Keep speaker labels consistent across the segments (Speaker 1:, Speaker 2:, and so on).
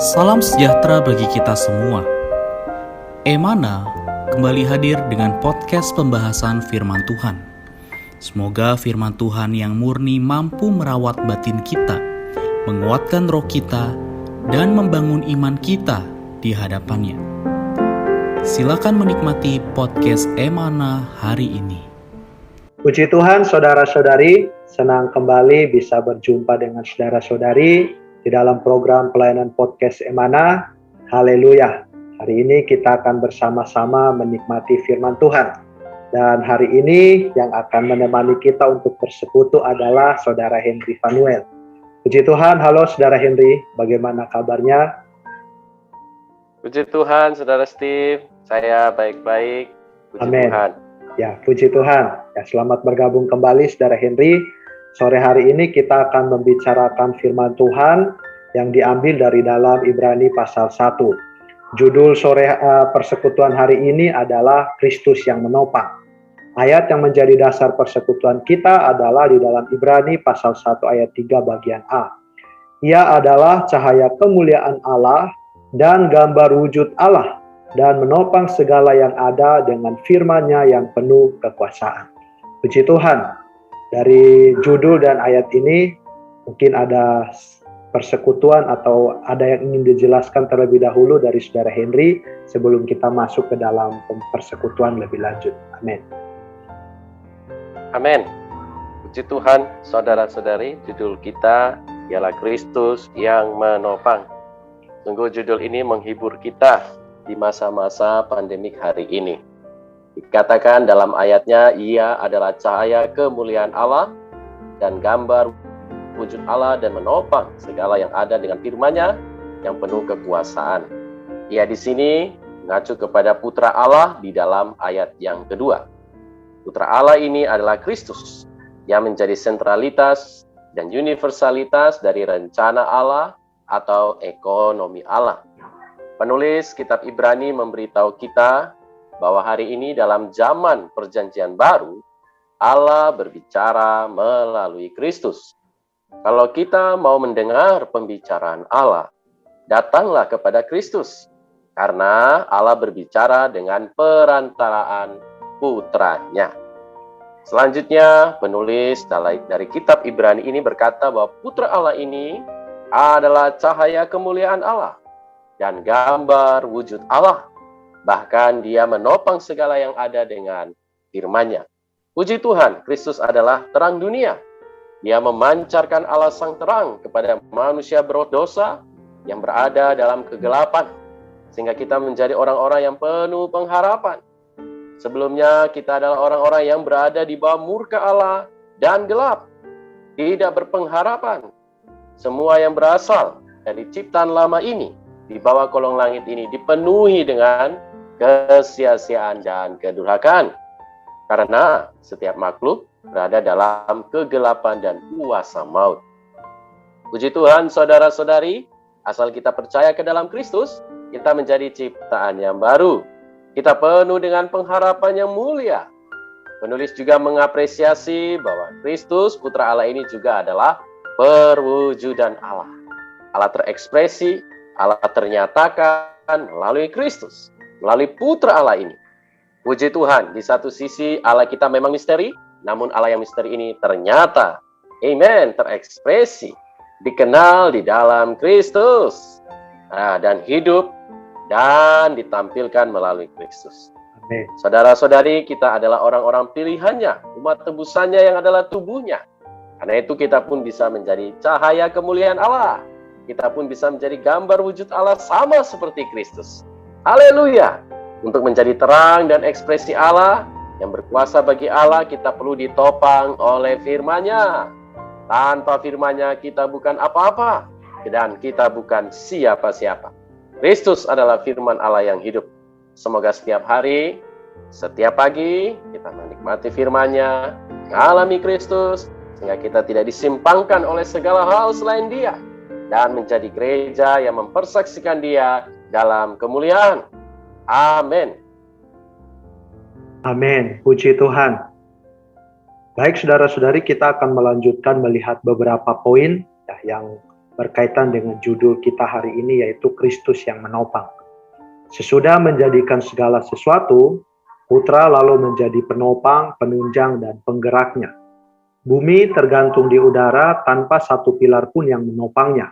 Speaker 1: Salam sejahtera bagi kita semua. Emana kembali hadir dengan podcast pembahasan firman Tuhan. Semoga firman Tuhan yang murni mampu merawat batin kita, menguatkan roh kita, dan membangun iman kita di hadapannya. Silakan menikmati podcast Emana hari ini.
Speaker 2: Puji Tuhan, saudara-saudari, senang kembali bisa berjumpa dengan saudara-saudari di dalam program pelayanan podcast Emana. Haleluya. Hari ini kita akan bersama-sama menikmati firman Tuhan. Dan hari ini yang akan menemani kita untuk bersekutu adalah Saudara Henry Fanuel. Puji Tuhan, halo Saudara Henry, bagaimana kabarnya?
Speaker 3: Puji Tuhan, Saudara Steve, saya baik-baik. Puji
Speaker 2: Amin.
Speaker 3: Tuhan.
Speaker 2: Ya, puji Tuhan. Ya, selamat bergabung kembali Saudara Henry. Sore hari ini kita akan membicarakan firman Tuhan yang diambil dari dalam Ibrani pasal 1. Judul persekutuan hari ini adalah Kristus yang menopang. Ayat yang menjadi dasar persekutuan kita adalah di dalam Ibrani pasal 1 ayat 3 bagian A. Ia adalah cahaya kemuliaan Allah dan gambar wujud Allah, dan menopang segala yang ada dengan firman-Nya yang penuh kekuasaan. Puji Tuhan. Dari judul dan ayat ini mungkin ada persekutuan atau ada yang ingin dijelaskan terlebih dahulu dari Saudara Henry sebelum kita masuk ke dalam persekutuan lebih lanjut. Amin.
Speaker 3: Amin. Puji Tuhan, saudara-saudari, judul kita ialah Kristus yang menopang. Sungguh judul ini menghibur kita di masa-masa pandemik hari ini. Dikatakan dalam ayatnya, ia adalah cahaya kemuliaan Allah dan gambar wujud Allah dan menopang segala yang ada dengan firman-Nya yang penuh kekuasaan. Ia di sini mengacu kepada Putra Allah di dalam ayat yang kedua. Putra Allah ini adalah Kristus yang menjadi sentralitas dan universalitas dari rencana Allah atau ekonomi Allah. Penulis kitab Ibrani memberitahu kita bahwa hari ini dalam zaman perjanjian baru, Allah berbicara melalui Kristus. Kalau kita mau mendengar pembicaraan Allah, datanglah kepada Kristus. Karena Allah berbicara dengan perantaraan putranya. Selanjutnya, penulis dari kitab Ibrani ini berkata bahwa putra Allah ini adalah cahaya kemuliaan Allah dan gambar wujud Allah. Bahkan dia menopang segala yang ada dengan firman-Nya. Puji Tuhan, Kristus adalah terang dunia. Dia memancarkan Allah sang terang kepada manusia berdosa yang berada dalam kegelapan. Sehingga kita menjadi orang-orang yang penuh pengharapan. Sebelumnya kita adalah orang-orang yang berada di bawah murka Allah dan gelap. Tidak berpengharapan. Semua yang berasal dari ciptaan lama ini, di bawah kolong langit ini, dipenuhi dengan kesia-siaan dan kedurhakaan. Karena setiap makhluk berada dalam kegelapan dan kuasa maut. Puji Tuhan, saudara-saudari, asal kita percaya ke dalam Kristus, kita menjadi ciptaan yang baru. Kita penuh dengan pengharapan yang mulia. Penulis juga mengapresiasi bahwa Kristus, Putra Allah ini juga adalah perwujudan Allah. Allah terekspresi, Allah ternyatakan melalui Kristus, melalui Putra Allah ini. Puji Tuhan, di satu sisi Allah kita memang misteri, namun Allah yang misteri ini ternyata, amen, terekspresi, dikenal di dalam Kristus, dan hidup, dan ditampilkan melalui Kristus.
Speaker 2: Amin.
Speaker 3: Saudara-saudari, kita adalah orang-orang pilihannya, umat tebusannya yang adalah tubuhnya. Karena itu kita pun bisa menjadi cahaya kemuliaan Allah. Kita pun bisa menjadi gambar wujud Allah sama seperti Kristus. Haleluya. Untuk menjadi terang dan ekspresi Allah yang berkuasa bagi Allah, kita perlu ditopang oleh firman-Nya. Tanpa firman-Nya kita bukan apa-apa dan kita bukan siapa-siapa. Kristus adalah firman Allah yang hidup. Semoga setiap hari, setiap pagi kita menikmati firman-Nya, mengalami Kristus, sehingga kita tidak disimpangkan oleh segala hal selain Dia, dan menjadi gereja yang mempersaksikan Dia dalam kemuliaan. Amin.
Speaker 2: Amin. Puji Tuhan. Baik saudara-saudari, kita akan melanjutkan melihat beberapa poin yang berkaitan dengan judul kita hari ini, yaitu Kristus yang menopang. Sesudah menjadikan segala sesuatu, Putra lalu menjadi penopang, penunjang, dan penggeraknya. Bumi tergantung di udara tanpa satu pilar pun yang menopangnya.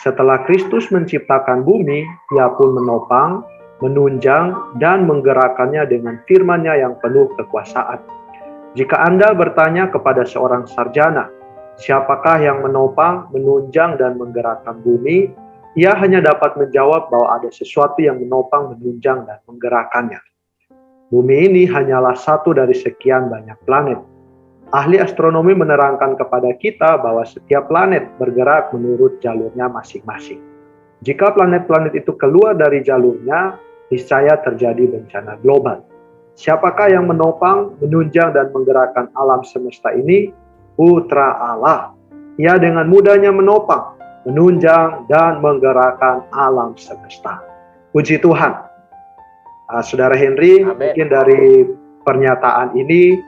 Speaker 2: Setelah Kristus menciptakan bumi, Ia pun menopang, menunjang, dan menggerakkannya dengan firman-Nya yang penuh kekuasaan. Jika Anda bertanya kepada seorang sarjana, siapakah yang menopang, menunjang, dan menggerakkan bumi, ia hanya dapat menjawab bahwa ada sesuatu yang menopang, menunjang, dan menggerakkannya. Bumi ini hanyalah satu dari sekian banyak planet. Ahli astronomi menerangkan kepada kita bahwa setiap planet bergerak menurut jalurnya masing-masing. Jika planet-planet itu keluar dari jalurnya, niscaya terjadi bencana global. Siapakah yang menopang, menunjang, dan menggerakkan alam semesta ini? Putra Allah. Ia dengan mudahnya menopang, menunjang, dan menggerakkan alam semesta. Puji Tuhan. Saudara Henry,
Speaker 3: Amen.
Speaker 2: mungkin dari pernyataan ini,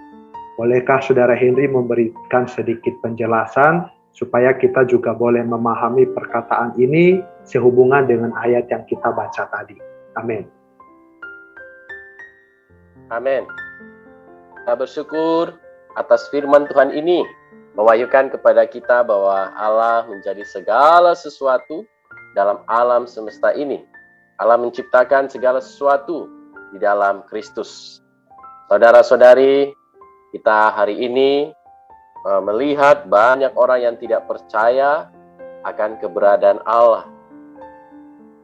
Speaker 2: bolehkah Saudara Henry memberikan sedikit penjelasan supaya kita juga boleh memahami perkataan ini sehubungan dengan ayat yang kita baca tadi. Amin.
Speaker 3: Amin. Kita bersyukur atas firman Tuhan ini, mewahyukan kepada kita bahwa Allah menjadi segala sesuatu dalam alam semesta ini. Allah menciptakan segala sesuatu di dalam Kristus. Saudara-saudari, kita hari ini melihat banyak orang yang tidak percaya akan keberadaan Allah.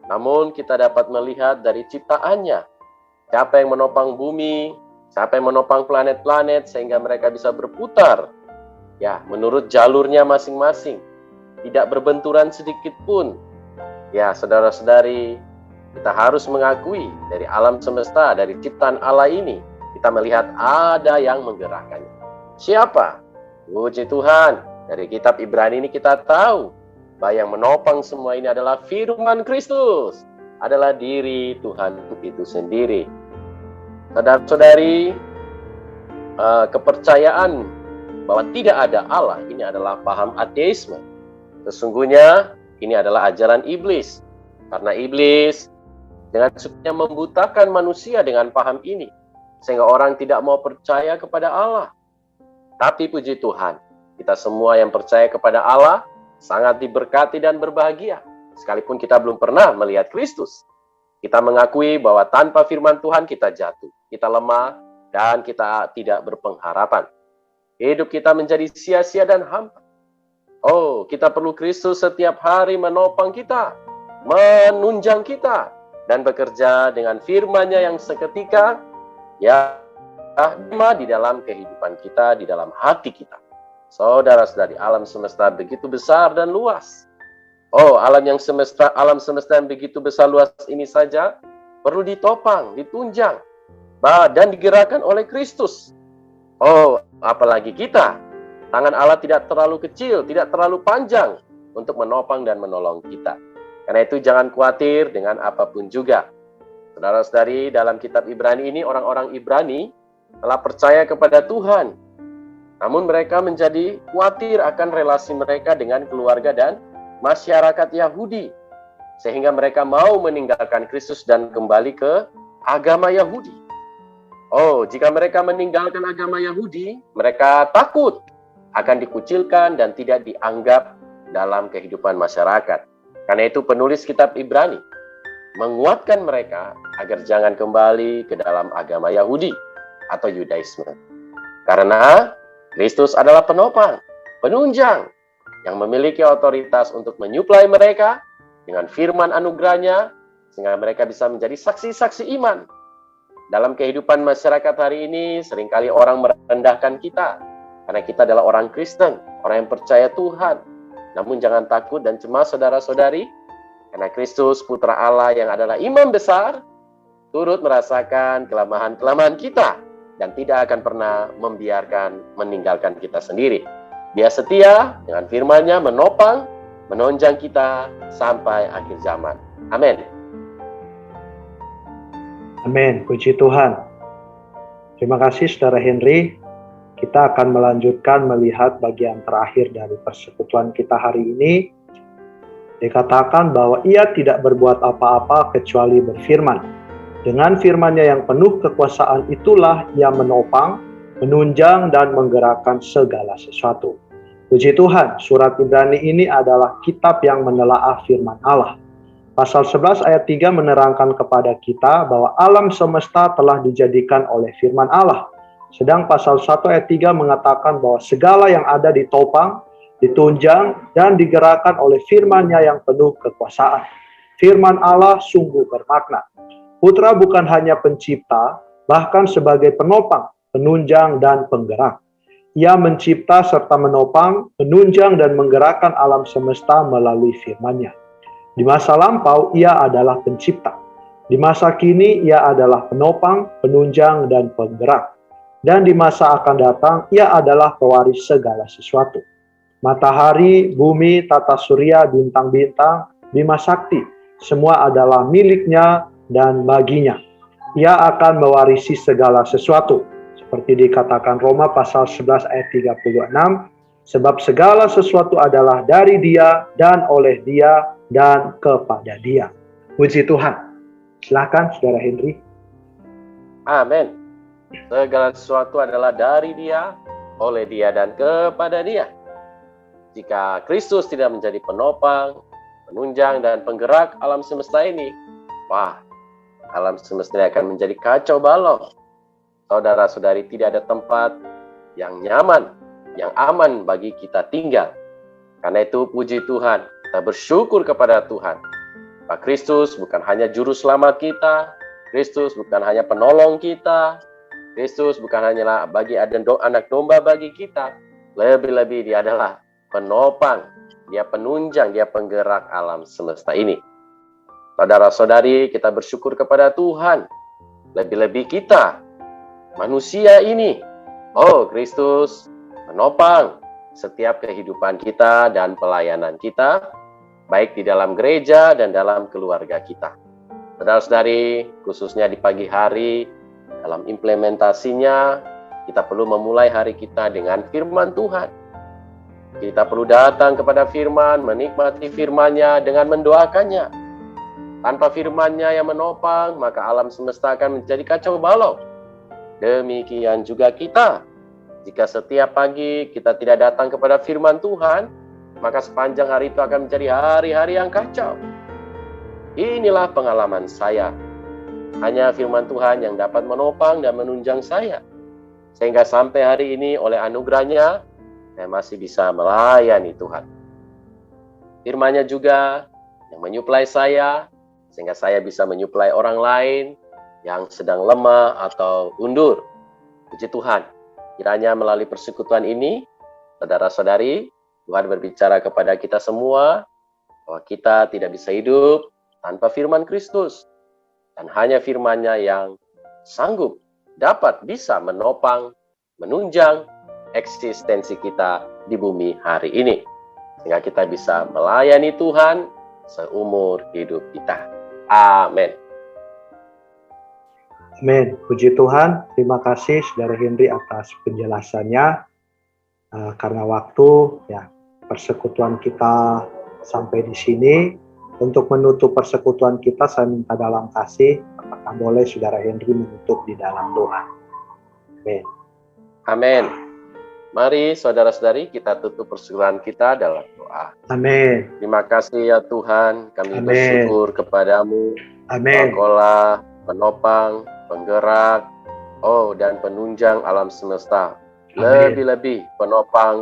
Speaker 3: Namun kita dapat melihat dari ciptaannya, siapa yang menopang bumi, siapa yang menopang planet-planet sehingga mereka bisa berputar, ya, menurut jalurnya masing-masing, tidak berbenturan sedikit pun. Ya, saudara-saudari, kita harus mengakui dari alam semesta, dari ciptaan Allah ini, kita melihat ada yang menggerakkannya. Siapa? Puji Tuhan. Dari kitab Ibrani ini kita tahu bahwa yang menopang semua ini adalah firman Kristus, adalah diri Tuhan itu sendiri. Saudara-saudari, kepercayaan bahwa tidak ada Allah ini adalah paham ateisme. Sesungguhnya ini adalah ajaran iblis. Karena iblis dengan sukanya membutakan manusia dengan paham ini, sehingga orang tidak mau percaya kepada Allah. Tapi puji Tuhan, kita semua yang percaya kepada Allah sangat diberkati dan berbahagia. Sekalipun kita belum pernah melihat Kristus, kita mengakui bahwa tanpa firman Tuhan kita jatuh, kita lemah, dan kita tidak berpengharapan. Hidup kita menjadi sia-sia dan hampa. Oh, kita perlu Kristus setiap hari menopang kita, menunjang kita, dan bekerja dengan firman-Nya yang seketika, ya, di dalam kehidupan kita, di dalam hati kita. Saudara-saudari, alam semesta begitu besar dan luas. Oh, alam semesta yang begitu besar luas ini saja perlu ditopang, ditunjang, dan digerakkan oleh Kristus. Oh, apalagi kita. Tangan Allah tidak terlalu kecil, tidak terlalu panjang untuk menopang dan menolong kita. Karena itu jangan khawatir dengan apapun juga. Saudara-saudari, dalam kitab Ibrani ini, orang-orang Ibrani telah percaya kepada Tuhan. Namun mereka menjadi khawatir akan relasi mereka dengan keluarga dan masyarakat Yahudi. Sehingga mereka mau meninggalkan Kristus dan kembali ke agama Yahudi. Oh, jika mereka meninggalkan agama Yahudi, mereka takut akan dikucilkan dan tidak dianggap dalam kehidupan masyarakat. Karena itu penulis kitab Ibrani menguatkan mereka agar jangan kembali ke dalam agama Yahudi atau Yudaisme. Karena Kristus adalah penopang, penunjang yang memiliki otoritas untuk menyuplai mereka dengan firman anugerahnya sehingga mereka bisa menjadi saksi-saksi iman. Dalam kehidupan masyarakat hari ini seringkali orang merendahkan kita karena kita adalah orang Kristen, orang yang percaya Tuhan. Namun jangan takut dan cemas saudara-saudari, karena Kristus Putra Allah yang adalah imam besar, turut merasakan kelemahan-kelemahan kita, dan tidak akan pernah meninggalkan kita sendiri. Dia setia dengan firman-Nya menopang, menunjang kita sampai akhir zaman. Amin.
Speaker 2: Amin, puji Tuhan. Terima kasih Saudara Henry. Kita akan melanjutkan melihat bagian terakhir dari persekutuan kita hari ini, Dikatakan bahwa ia tidak berbuat apa-apa kecuali berfirman. Dengan firman-Nya yang penuh kekuasaan itulah ia menopang, menunjang, dan menggerakkan segala sesuatu. Puji Tuhan, surat Ibrani ini adalah kitab yang menelaah firman Allah. Pasal 11 ayat 3 menerangkan kepada kita bahwa alam semesta telah dijadikan oleh firman Allah. Sedang pasal 1 ayat 3 mengatakan bahwa segala yang ada ditopang, ditunjang, dan digerakkan oleh firman-Nya yang penuh kekuasaan. Firman Allah sungguh bermakna. Putra bukan hanya pencipta, bahkan sebagai penopang, penunjang, dan penggerak. Ia mencipta serta menopang, menunjang, dan menggerakkan alam semesta melalui firman-Nya. Di masa lampau, ia adalah pencipta. Di masa kini, ia adalah penopang, penunjang, dan penggerak. Dan di masa akan datang, ia adalah pewaris segala sesuatu. Matahari, bumi, tata surya, bintang-bintang, Bima Sakti, semua adalah miliknya dan baginya. Ia akan mewarisi segala sesuatu. Seperti dikatakan Roma pasal 11 ayat 36, sebab segala sesuatu adalah dari Dia, dan oleh Dia, dan kepada Dia. Puji Tuhan. Silakan Saudara Henry.
Speaker 3: Amin. Segala sesuatu adalah dari Dia, oleh Dia, dan kepada Dia. Jika Kristus tidak menjadi penopang, penunjang, dan penggerak alam semesta ini, wah, alam semesta ini akan menjadi kacau balau. Saudara-saudari, tidak ada tempat yang nyaman, yang aman bagi kita tinggal. Karena itu, puji Tuhan, kita bersyukur kepada Tuhan. Pak Kristus bukan hanya juru selamat kita, Kristus bukan hanya penolong kita, Kristus bukan hanya bagi anak domba bagi kita, lebih-lebih Dia adalah penopang, Dia penunjang, Dia penggerak alam semesta ini. Saudara-saudari, kita bersyukur kepada Tuhan. Lebih-lebih kita, manusia ini, Kristus menopang setiap kehidupan kita dan pelayanan kita, baik di dalam gereja dan dalam keluarga kita. Saudara-saudari, khususnya di pagi hari, dalam implementasinya, kita perlu memulai hari kita dengan firman Tuhan. Kita perlu datang kepada firman, menikmati firman-Nya dengan mendoakannya. Tanpa firman-Nya yang menopang, maka alam semesta akan menjadi kacau balau. Demikian juga kita. Jika setiap pagi kita tidak datang kepada firman Tuhan, maka sepanjang hari itu akan menjadi hari-hari yang kacau. Inilah pengalaman saya. Hanya firman Tuhan yang dapat menopang dan menunjang saya. Sehingga sampai hari ini oleh anugerah-Nya, saya masih bisa melayani Tuhan. Firman-Nya juga yang menyuplai saya, sehingga saya bisa menyuplai orang lain yang sedang lemah atau undur. Puji Tuhan, kiranya melalui persekutuan ini, saudara-saudari, Tuhan berbicara kepada kita semua, bahwa kita tidak bisa hidup tanpa firman Kristus. Dan hanya firman-Nya yang sanggup, dapat, bisa menopang, menunjang eksistensi kita di bumi hari ini. Sehingga kita bisa melayani Tuhan seumur hidup kita. Amin.
Speaker 2: Amin. Puji Tuhan. Terima kasih Saudara Henry atas penjelasannya. Karena waktu, ya, persekutuan kita sampai di sini. Untuk menutup persekutuan kita, saya minta dalam kasih, apakah boleh Saudara Henry menutup di dalam doa? Amin.
Speaker 3: Amin. Mari saudara-saudari kita tutup persekutuan kita dalam doa.
Speaker 2: Amin.
Speaker 3: Terima kasih ya Tuhan, kami bersyukur kepadamu.
Speaker 2: Amin.
Speaker 3: Engkaulah penopang, penggerak, dan penunjang alam semesta. Lebih-lebih penopang,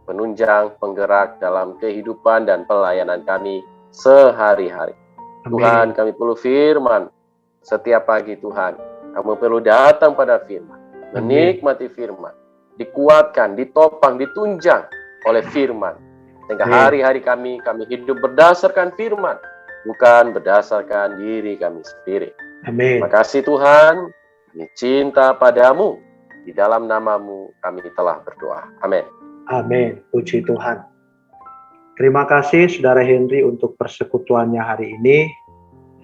Speaker 3: penunjang, penggerak dalam kehidupan dan pelayanan kami sehari-hari. Tuhan, kami perlu firman setiap pagi Tuhan. Kamu perlu datang pada firman, menikmati firman, dikuatkan, ditopang, ditunjang oleh firman. Sehingga hari-hari kami hidup berdasarkan firman, bukan berdasarkan diri kami sendiri.
Speaker 2: Amin.
Speaker 3: Terima kasih Tuhan, kami cinta padamu. Di dalam namamu kami telah berdoa. Amin.
Speaker 2: Amin. Puji Tuhan. Terima kasih Saudara Henry untuk persekutuannya hari ini.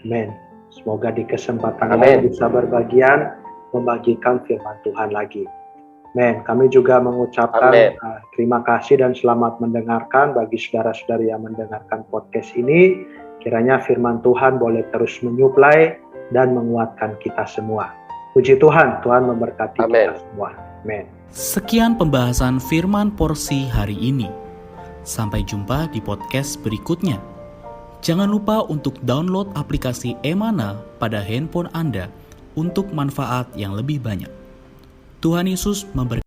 Speaker 2: Amin. Semoga di kesempatan lain bisa berbagian membagikan firman Tuhan lagi. Amin. Kami juga mengucapkan
Speaker 3: Amin.
Speaker 2: Terima kasih dan selamat mendengarkan bagi saudara-saudari yang mendengarkan podcast ini. Kiranya firman Tuhan boleh terus menyuplai dan menguatkan kita semua. Puji Tuhan, Tuhan memberkati
Speaker 3: Amin.
Speaker 2: kita semua. Amin.
Speaker 1: Sekian pembahasan firman porsi hari ini. Sampai jumpa di podcast berikutnya. Jangan lupa untuk download aplikasi Emana pada handphone Anda untuk manfaat yang lebih banyak. Tuhan Yesus memberkati.